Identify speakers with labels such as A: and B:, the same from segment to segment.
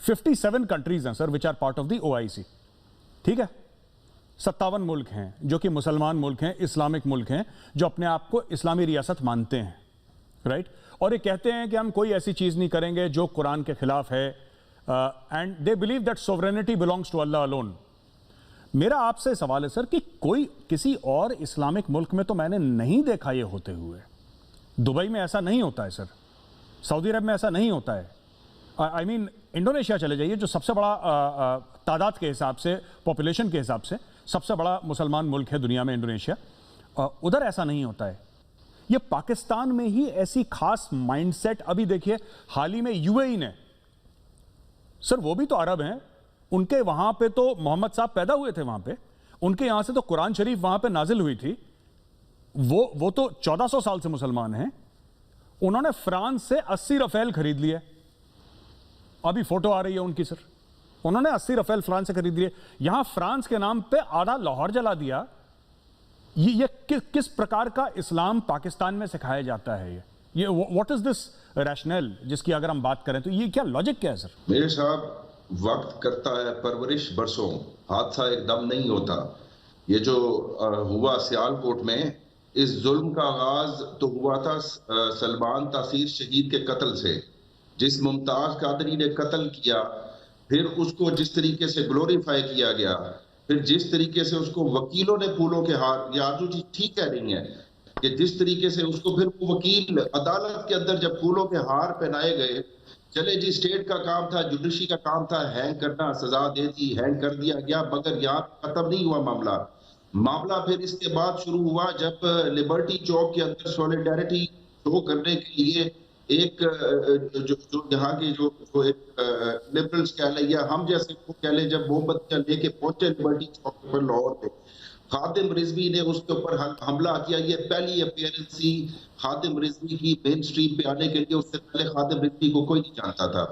A: 57 countries हैं sir which are part of the OIC, ठीक है। 57 मुल्क हैं जो कि मुसलमान मुल्क हैं, इस्लामिक मुल्क हैं, जो अपने आप को इस्लामी रियासत मानते हैं, राइट। और ये कहते हैं कि हम कोई ऐसी चीज नहीं करेंगे जो कुरान के खिलाफ है, and they believe that sovereignty belongs to Allah alone. मेरा आपसे सवाल है सर कि कोई किसी और इस्लामिक मुल्क में तो मैंने नहीं देखा ये होते हुए। दुबई में ऐसा नहीं होता है सर, सऊदी अरब में ऐसा नहीं होता है। आई मीन इंडोनेशिया चले जाइए जो सबसे बड़ा तादाद के हिसाब से, पॉपुलेशन के हिसाब से सबसे बड़ा मुसलमान मुल्क है दुनिया में, इंडोनेशिया, उधर ऐसा नहीं होता है। ये पाकिस्तान में ही ऐसी खास माइंडसेट, अभी देखिए हाल ही में UAE ने, सर वो भी तो अरब हैं, उनके वहां पे तो मोहम्मद साहब पैदा हुए थे, वहां पे उनके यहां से तो कुरान शरीफ वहां पे नाजिल हुई थी, वो तो 1400 साल से मुसलमान हैं। उन्होंने फ्रांस से 80 रफेल खरीद लिए, अभी फोटो आ रही है उनकी सर, उन्होंने 80 रफेल फ्रांस से खरीद लिए। यहां फ्रांस के नाम पे आधा लाहौर जला दिया। ये किस प्रकार का इस्लाम पाकिस्तान में सिखाया जाता है? ये व्हाट इज दिस रैशनल जिसकी अगर हम बात करें तो ये क्या लॉजिक क्या है सर?
B: मेरे साहब, वक्त करता है परवरिश बरसों, हादसा एकदम नहीं होता। ये जो हुआ सियालकोट में, इस जुल्म का आगाज तो हुआ था सलमान तासीर शहीद के कत्ल से, जिस मुमताज कादरी ने कत्ल किया, फिर उसको जिस तरीके से ग्लोरीफाई किया गया, फिर जिस तरीके से उसको वकीलों ने फूलों के हार, ये आरजू जी ठीक कह रही हैं कि जिस तरीके से उसको फिर वकील अदालत के अंदर जब फूलों के हार पहनाए गए, चले जी स्टेट का काम था, जुडिशरी का काम था हैंग करना, सजा दे दी, हैंग कर दिया गया, मगर यहाँ खत्म नहीं हुआ मामला फिर इसके बाद शुरू हुआ जब लिबर्टी चौक के अंदर सॉलिडारिटी शो करने के लिए एक जो यहाँ के जो एक लिबरल्स कह लें या हम जैसे को कह लें, जब मोमबत्तियां लेके पहुंचे लिबर्टी चौक पर लाहौर में, खादिम रिजवी ने उसके ऊपर हमला किया। ये पहली अपीयरेंस थी खादिम रिजवी की मेन स्ट्रीम पे आने के लिए, उससे पहले खादिम रिजवी को कोई नहीं जानता था।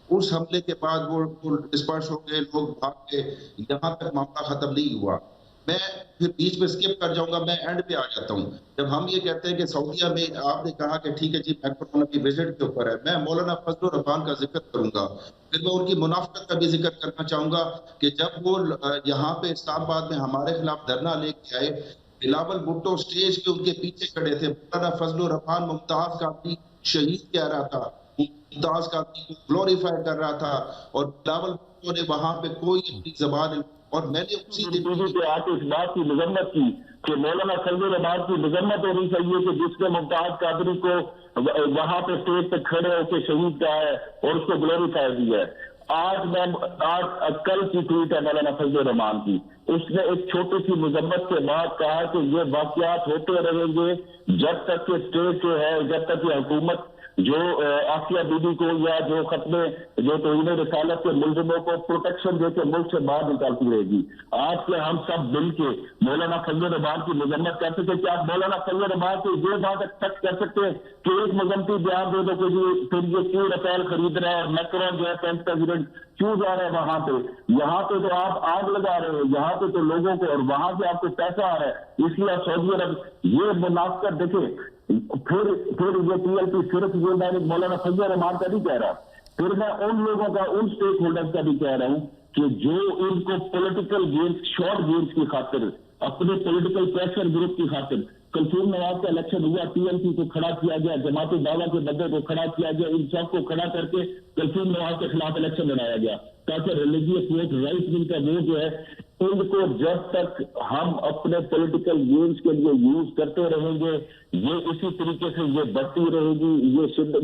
B: उस हमले के बाद वो डिस्पर्स हो गए, लोग भाग गए, यहाँ तक मामला खत्म नहीं हुआ। मैं फिर बीच में स्किप कर जाऊंगा, मैं एंड पे आ जाता हूँ। जब हम ये कहते हैं कि सऊदीया में, आपने कहा कि ठीक है जी मैक्रोन की विजिट के ऊपर है, मैं मौलाना फजलुर रहमान का जिक्र करूंगा, फिर मैं उनकी मुनाफिकत का भी जिक्र करना चाहूंगा कि जब वो यहाँ पे इस्लामाबाद में हमारे खिलाफ धरना लेके आए, बिलावल भुट्टो स्टेज पे उनके पीछे खड़े थे, मौलाना फजलुर रहमान मुमताज कादरी शहीद कह रहा था, मुमताज कादरी को ग्लोरीफाई कर रहा था, और बिलावल भुट्टो ने वहां पे कोई अपनी जबान, और मैंने उसी दिन
C: पे आके इस बात की मजम्मत की कि मौलाना फजलुर रहमान की मजम्मत होनी चाहिए कि जिसने मुमताज कादरी को वहां पे स्टेज पे खड़े होकर शहीद कहा है और उसको ग्लोरीफाई दिया है। आज कल की ट्वीट है मौलाना फजलुर रहमान की, उसने एक छोटी सी मजम्मत के बाद कहा कि ये वाकयात होते रहेंगे जब तक कि स्टेट जो है, जब तक ये हुकूमत जो आसिया बीबी को या जो खत्मे जो तौहीन रिसालत के मुलजिमों को प्रोटेक्शन देकर मुल्क से बाहर निकालती रहेगी। आज के हम सब मिलके मौलाना फजलुर रहमान की मजम्मत कर सकते हैं। क्या आप मौलाना फजलुर रहमान को ये बात एक्सपेक्ट कर सकते हैं कि एक मजम्मती बयान दे दो कि फिर ये क्यों रफेल खरीद रहा है और मैक्रोन जो है फ्रेंच प्रेसिडेंट क्यों जा रहा है वहां पे? यहाँ पे तो आप आग लगा रहे हो, यहाँ पे तो लोगों को, और वहां से आपको पैसा आ रहा है, इसलिए आप सऊदी अरब ये मुनाफिकत देखें। फिर ये TLP सिर्फ ये मैं मौलाना फजलुर रहमान का नहीं कह रहा, फिर मैं उन लोगों का, उन स्टेक होल्डर्स का भी कह रहा हूं कि जो इनको पॉलिटिकल गेम्स, शॉर्ट गेम्स की खातिर, अपने पॉलिटिकल प्रेशर ग्रुप की खातिर, कलसूम नवाज का इलेक्शन हुआ, TLP को खड़ा किया गया, जमात दावा के बंदे को खड़ा किया गया, इन सब को खड़ा करके कलसूम नवाज के खिलाफ इलेक्शन लड़ाया गया ताकि रिलीजियस वोट, राइट विंग का वोट जो है, इनको जब तक हम अपने पॉलिटिकल गेम्स के लिए यूज करते रहेंगे, ये इसी तरीके से ये बढ़ती रहेगी।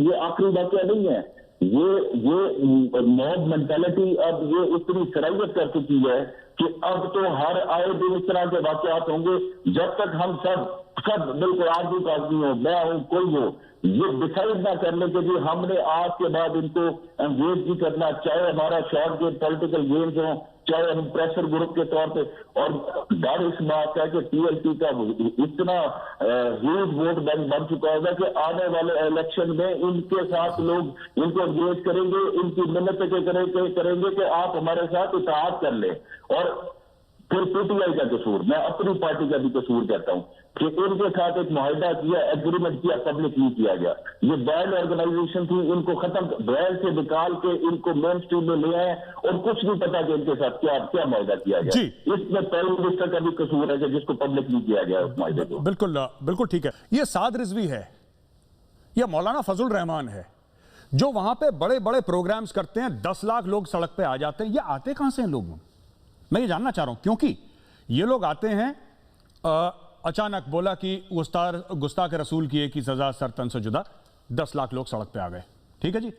C: ये आखिरी वाकया नहीं है, ये मॉब मेंटालिटी अब ये इतनी सराहियत कर चुकी है कि अब तो हर आए दिन इस तरह के वाकयात होंगे। जब तक हम सब बिल्कुल आदमी आदमी हो, मैं हूं, कोई हो, ये डिसाइड ना करने के लिए हमने आज के बाद इनको एंगेज भी करना, चाहे हमारा शॉर्ट गेम पॉलिटिकल गेम्स हो, चाहे हम प्रेशर ग्रुप के तौर पे। और डर इस बात का कि TLP का इतना ह्यूज वोट बैंक बन चुका होगा कि आने वाले इलेक्शन में इनके साथ लोग इनको एंगेज करेंगे, इनकी मिन्नत करेंगे कि आप हमारे साथ इत्तेहाद कर ले। और फिर पीटीआई का कसूर, मैं अपनी पार्टी का भी कसूर कहता हूं कि इनके साथ एक मुआहदा किया, एग्रीमेंट किया, पब्लिक नहीं किया गया। ये बैल ऑर्गेनाइजेशन थी, इनको खत्म बैल से निकाल के इनको मेन स्ट्रीम में ले आए और कुछ नहीं पता कि इनके साथ क्या क्या मुआहदा किया गया। इसमें प्राइम मिनिस्टर का भी कसूर है कि जिसको पब्लिक नहीं किया गया उस मुआहदे को।
A: बिल्कुल बिल्कुल ठीक है। ये साद रिजवी है, ये मौलाना फजल रहमान है, जो वहां पे बड़े बड़े प्रोग्राम्स करते हैं, 10 लाख लोग सड़क पे आ जाते हैं। ये आते कहां से हैं लोग, मैं ये जानना चाह रहा हूं, क्योंकि ये लोग आते हैं अचानक बोला कि गुस्ताख रसूल की एक ही सजा सरतन से जुदा, 10 लाख लोग सड़क पे आ गए। ठीक है जी,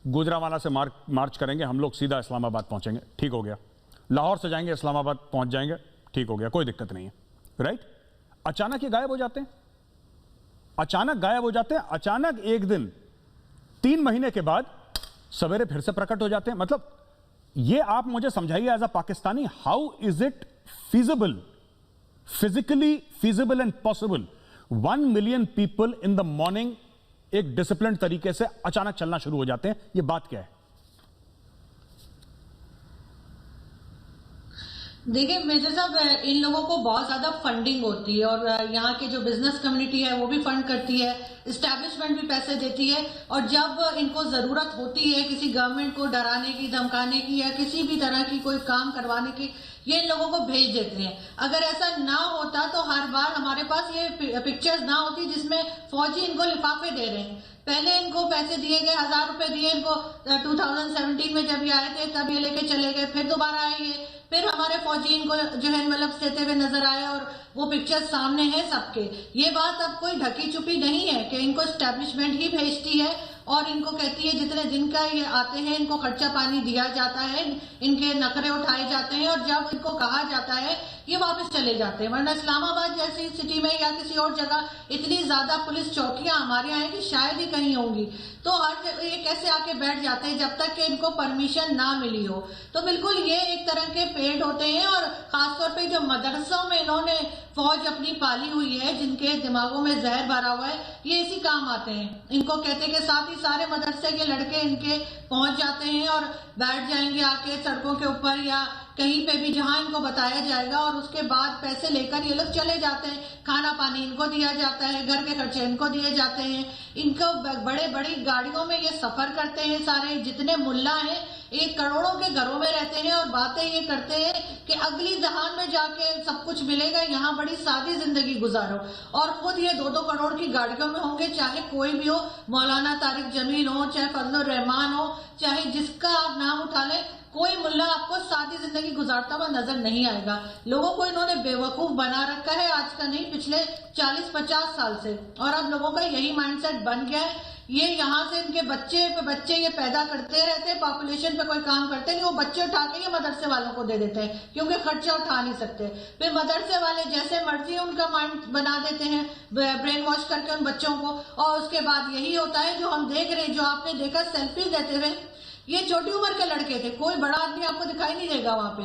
A: गुजरावाला से मार्च करेंगे हम लोग, सीधा इस्लामाबाद पहुंचेंगे, ठीक हो गया। लाहौर से जाएंगे इस्लामाबाद पहुंच जाएंगे, ठीक हो गया, कोई दिक्कत नहीं है, राइट। अचानक ये गायब हो जाते हैं, अचानक गायब हो जाते हैं, अचानक एक दिन 3 महीने के बाद सवेरे फिर से प्रकट हो जाते हैं। मतलब ये आप मुझे समझाइए as a Pakistani, how is it feasible, physically feasible and possible 1 million people in the morning एक डिसिप्लिन तरीके से अचानक चलना शुरू हो जाते हैं? ये बात क्या है?
D: देखिए मेजर साहब, इन लोगों को बहुत ज्यादा फंडिंग होती है और यहाँ के जो बिजनेस कम्युनिटी है वो भी फंड करती है, इस्टेब्लिशमेंट भी पैसे देती है, और जब इनको जरूरत होती है किसी गवर्नमेंट को डराने की, धमकाने की या किसी भी तरह की कोई काम करवाने की, ये इन लोगों को भेज देते हैं। अगर ऐसा ना होता तो हर बार हमारे पास ये पिक्चर्स ना होती जिसमें फौजी इनको लिफाफे दे रहे हैं। पहले इनको पैसे दिए गए, 1000 रुपए दिए इनको 2017 में जब ये आए थे, तब ये लेके चले गए, फिर दोबारा आए ये, फिर हमारे फौजी इनको जो है एनवेलप्स देते हुए नजर आए और वो पिक्चर्स सामने है सबके। ये बात अब कोई ढकी छुपी नहीं है कि इनको एस्टेब्लिशमेंट ही भेजती है और इनको कहती है जितने दिन का ये आते हैं इनको खर्चा पानी दिया जाता है, इनके नखरे उठाए जाते हैं और जब इनको कहा जाता है ये वापस चले जाते हैं। वरना इस्लामाबाद जैसी सिटी में या किसी और जगह इतनी ज्यादा पुलिस चौकियां हमारे यहाँ कि शायद ही कहीं होंगी, तो हर जगह ये कैसे आके बैठ जाते हैं जब तक कि इनको परमिशन ना मिली हो। तो बिल्कुल ये एक तरह के पेड़ होते हैं और खासतौर पे जो मदरसों में इन्होंने फौज अपनी पाली हुई है, जिनके दिमागों में जहर भरा हुआ है, ये इसी काम आते हैं। इनको कहते के साथ ही सारे मदरसे के लड़के इनके पहुंच जाते हैं और बैठ जाएंगे आके सड़कों के ऊपर या कहीं पे भी जहां इनको बताया जाएगा, और उसके बाद पैसे लेकर ये लोग चले जाते हैं। खाना पानी इनको दिया जाता है, घर के खर्चे इनको दिए जाते हैं, इनको बड़े बड़ी गाड़ियों में ये सफर करते हैं। सारे जितने मुल्ला हैं एक करोड़ों के घरों में रहते हैं और बातें ये करते हैं कि अगली जहान में जाके सब कुछ मिलेगा, यहाँ बड़ी सादी जिंदगी गुजारो, और खुद ये 2-2 करोड़ की गाड़ियों में होंगे, चाहे कोई भी हो, मौलाना तारिक जमील हो, चाहे फजलुर रहमान हो, चाहे जिसका आप नाम उठा लें, कोई मुल्ला आपको सादी जिंदगी गुजारता हुआ नजर नहीं आएगा। लोगों को इन्होंने बेवकूफ बना रखा है, आज का नहीं पिछले 40-50 साल से, और अब लोगों का यही माइंडसेट बन गया है। ये यहाँ से इनके बच्चे पे बच्चे ये पैदा करते रहते हैं, पॉपुलेशन पे कोई काम करते नहीं, वो बच्चे उठा के ये मदरसे वालों को दे देते हैं क्योंकि खर्चा उठा नहीं सकते। फिर मदरसे वाले जैसे मर्जी उनका माइंड बना देते हैं ब्रेन वॉश करके उन बच्चों को, और उसके बाद यही होता है जो हम देख रहे हैं, जो आपने देखा सेल्फी देते हुए, ये छोटी उम्र के लड़के थे, कोई बड़ा आदमी आपको दिखाई नहीं देगा वहां पे,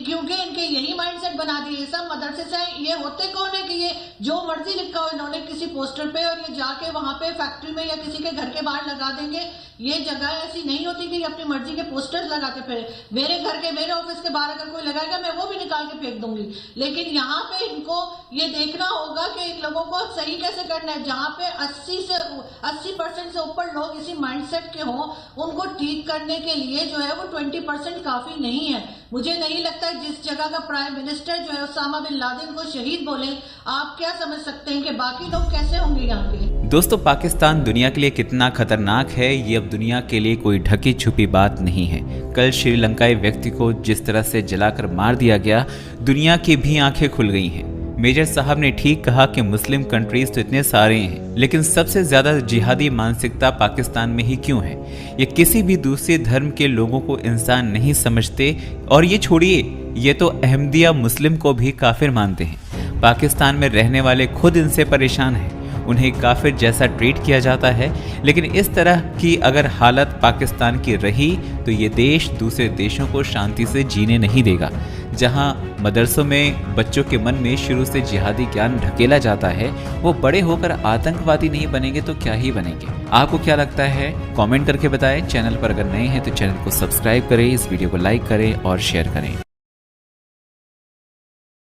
D: क्योंकि इनके यही माइंडसेट बना दिए। सब मदरसे से ये होते कौन है कि ये जो मर्जी लिखा हो इन्होंने किसी पोस्टर पे, और ये जाके वहां पे फैक्ट्री में या किसी के घर के बाहर लगा देंगे। ये जगह ऐसी नहीं होती कि अपनी मर्जी के पोस्टर्स लगाते फिर, मेरे घर के मेरे ऑफिस के बाहर अगर कोई लगाएगा मैं वो भी निकाल के फेंक दूंगी। लेकिन यहाँ पे इनको ये देखना होगा कि इन लोगों को सही कैसे करना है। जहाँ पे 80% से ऊपर लोग इसी माइंडसेट के हों, उनको ठीक करने के लिए जो है वो 20% काफी नहीं है। मुझे नहीं लगता जिस जगह का प्राइम मिनिस्टर जो है उसामा बिन लादेन को शहीद बोले, आप क्या समझ सकते हैं कि बाकी लोग कैसे होंगे यहाँ के।
E: दोस्तों, पाकिस्तान दुनिया के लिए कितना खतरनाक है ये अब दुनिया के लिए कोई ढकी छुपी बात नहीं है। कल श्रीलंकाई व्यक्ति को जिस तरह से जलाकर मार दिया गया, दुनिया की भी आंखें खुल गई हैं। मेजर साहब ने ठीक कहा कि मुस्लिम कंट्रीज तो इतने सारे हैं, लेकिन सबसे ज्यादा जिहादी मानसिकता पाकिस्तान में ही क्यों है? ये किसी भी दूसरे धर्म के लोगों को इंसान नहीं समझते, और ये छोड़िए, ये तो अहमदिया मुस्लिम को भी काफिर मानते हैं। पाकिस्तान में रहने वाले खुद इनसे परेशान हैं, उन्हें काफिर जैसा ट्रीट किया जाता है। लेकिन इस तरह की अगर हालत पाकिस्तान की रही तो ये देश दूसरे देशों को शांति से जीने नहीं देगा। जहां मदरसों में बच्चों के मन में शुरू से जिहादी ज्ञान ढकेला जाता है, वो बड़े होकर आतंकवादी नहीं बनेंगे तो क्या ही बनेंगे। आपको क्या लगता है? कमेंट करके बताएं। चैनल पर अगर नए हैं तो चैनल को सब्सक्राइब करें, इस वीडियो को लाइक करें और शेयर करें।